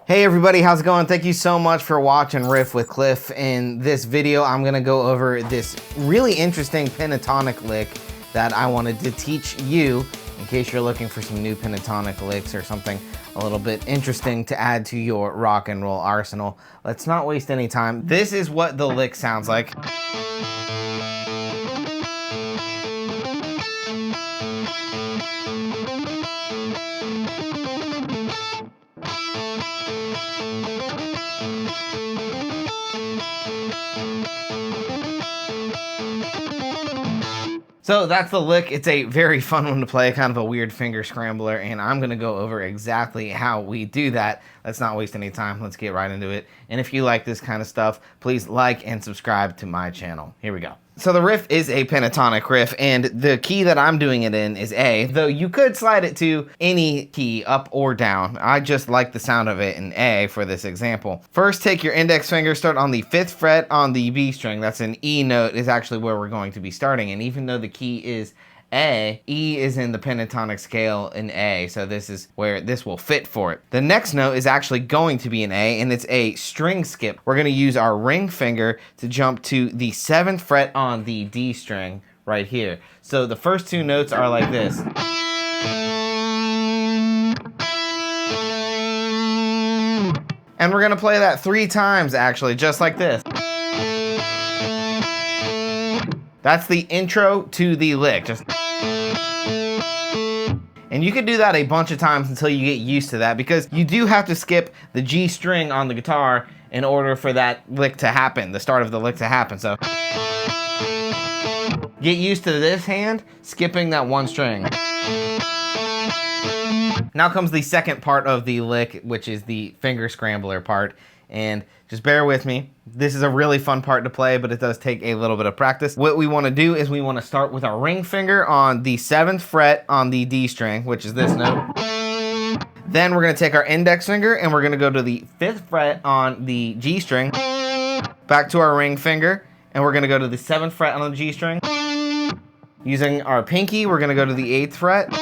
Hey everybody, how's it going? Thank you so much for watching Riff with Cliff. In this video, I'm gonna go over this really interesting pentatonic lick that I wanted to teach you in case you're looking for some new pentatonic licks or something a little bit interesting to add to your rock and roll arsenal. Let's not waste any time. This is what the lick sounds like. So that's the lick. It's a very fun one to play, kind of a weird finger scrambler, and I'm gonna go over exactly how we do that. Let's not waste any time. Let's get right into it. And if you like this kind of stuff, please like and subscribe to my channel. Here we go. So the riff is a pentatonic riff, and the key that I'm doing it in is A, though you could slide it to any key, up or down. I just like the sound of it in A for this example. First, take your index finger, start on the 5th fret on the B string. That's an E note, is actually where we're going to be starting. And even though the key is A, E is in the pentatonic scale in A, so this is where this will fit for it. The next note is actually going to be an A, and it's a string skip. We're gonna use our ring finger to jump to the 7th fret on the D string right here. So the first two notes are like this. And we're gonna play that 3 times actually, just like this. That's the intro to the lick. And you can do that a bunch of times until you get used to that, because you do have to skip the G string on the guitar in order for that lick to happen, the start of the lick to happen. So get used to this hand skipping that one string. Now comes the second part of the lick, which is the finger scrambler part. And just bear with me. This is a really fun part to play, but it does take a little bit of practice. What we want to do is we want to start with our ring finger on the 7th fret on the D string, which is this note. Then we're going to take our index finger and we're going to go to the 5th fret on the G string, back to our ring finger, and we're going to go to the 7th fret on the G string. Using our pinky, we're going to go to the 8th fret.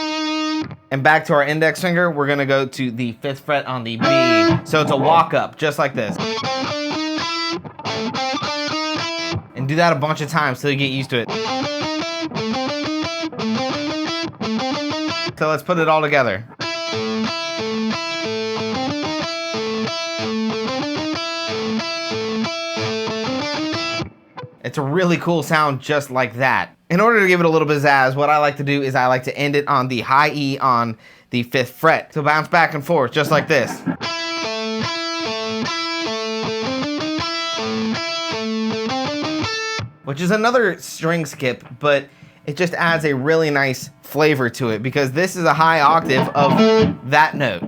And back to our index finger, we're gonna go to the 5th fret on the B. So it's a walk up, just like this. And do that a bunch of times till you get used to it. So let's put it all together. It's a really cool sound just like that. In order to give it a little bit of pizzazz, what I like to do is I like to end it on the high E on the 5th fret. So bounce back and forth, just like this. Which is another string skip, but it just adds a really nice flavor to it because this is a high octave of that note.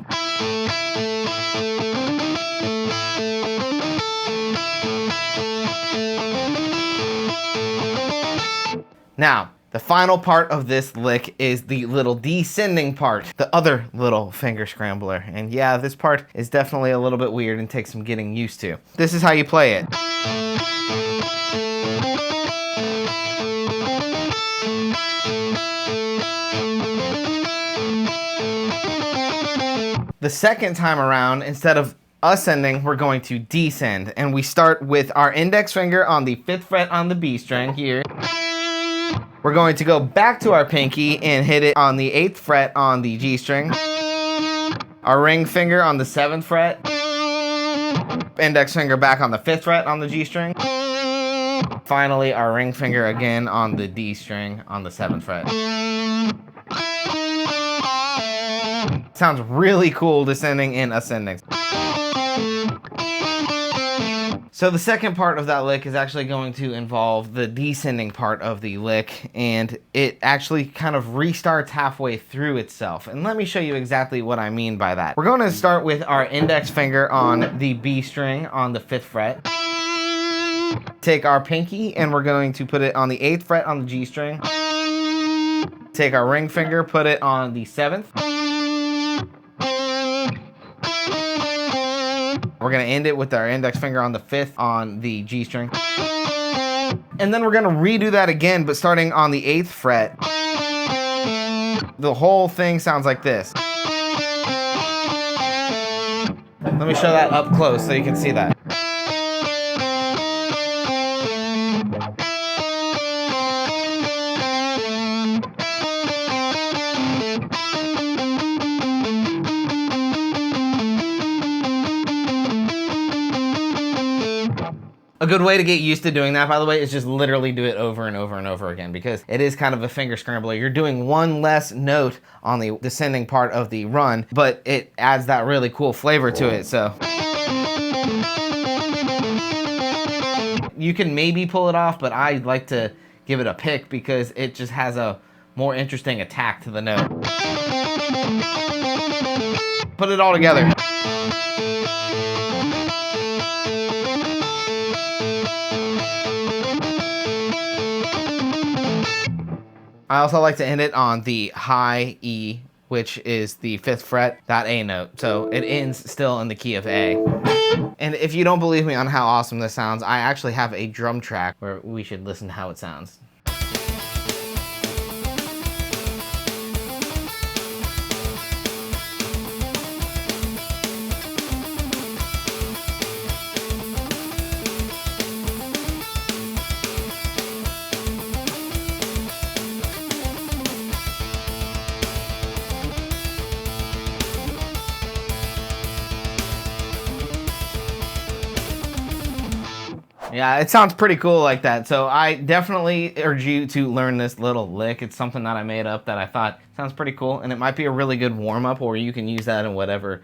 Now, the final part of this lick is the little descending part, the other little finger scrambler. And yeah, this part is definitely a little bit weird and takes some getting used to. This is how you play it. The second time around, instead of ascending, we're going to descend. And we start with our index finger on the 5th fret on the B string here. We're going to go back to our pinky and hit it on the 8th fret on the G string. Our ring finger on the 7th fret. Index finger back on the 5th fret on the G string. Finally, our ring finger again on the D string on the 7th fret. Sounds really cool descending and ascending. So the second part of that lick is actually going to involve the descending part of the lick, and it actually kind of restarts halfway through itself. And let me show you exactly what I mean by that. We're going to start with our index finger on the B string on the 5th fret. Take our pinky and we're going to put it on the 8th fret on the G string. Take our ring finger, put it on the 7th. We're going to end it with our index finger on the 5th on the G string. And then we're going to redo that again, but starting on the 8th fret. The whole thing sounds like this. Let me show that up close so you can see that. A good way to get used to doing that, by the way, is just literally do it over and over and over again, because it is kind of a finger scrambler. You're doing one less note on the descending part of the run, but it adds that really cool flavor to it. So you can maybe pull it off, but I like to give it a pick because it just has a more interesting attack to the note. Put it all together. I also like to end it on the high E, which is the 5th fret, that A note. So it ends still in the key of A. And if you don't believe me on how awesome this sounds, I actually have a drum track where we should listen to how it sounds. Yeah, it sounds pretty cool like that. So I definitely urge you to learn this little lick. It's something that I made up that I thought sounds pretty cool, and it might be a really good warm-up, or you can use that in whatever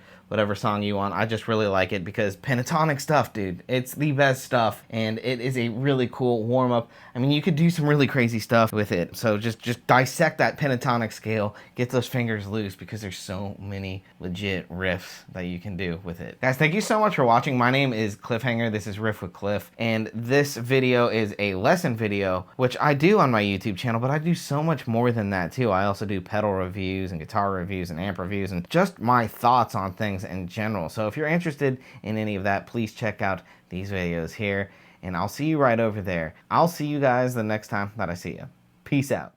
song you want. I just really like it because pentatonic stuff, dude, it's the best stuff, and it is a really cool warm-up. I mean, you could do some really crazy stuff with it. So just dissect that pentatonic scale, get those fingers loose, because there's so many legit riffs that you can do with it. Guys, thank you so much for watching. My name is Cliffhanger. This is Riff with Cliff, and this video is a lesson video, which I do on my YouTube channel, but I do so much more than that too. I also do pedal reviews and guitar reviews and amp reviews and just my thoughts on things in general. So if you're interested in any of that, please check out these videos here, and I'll see you right over there. I'll see you guys the next time that I see you. Peace out.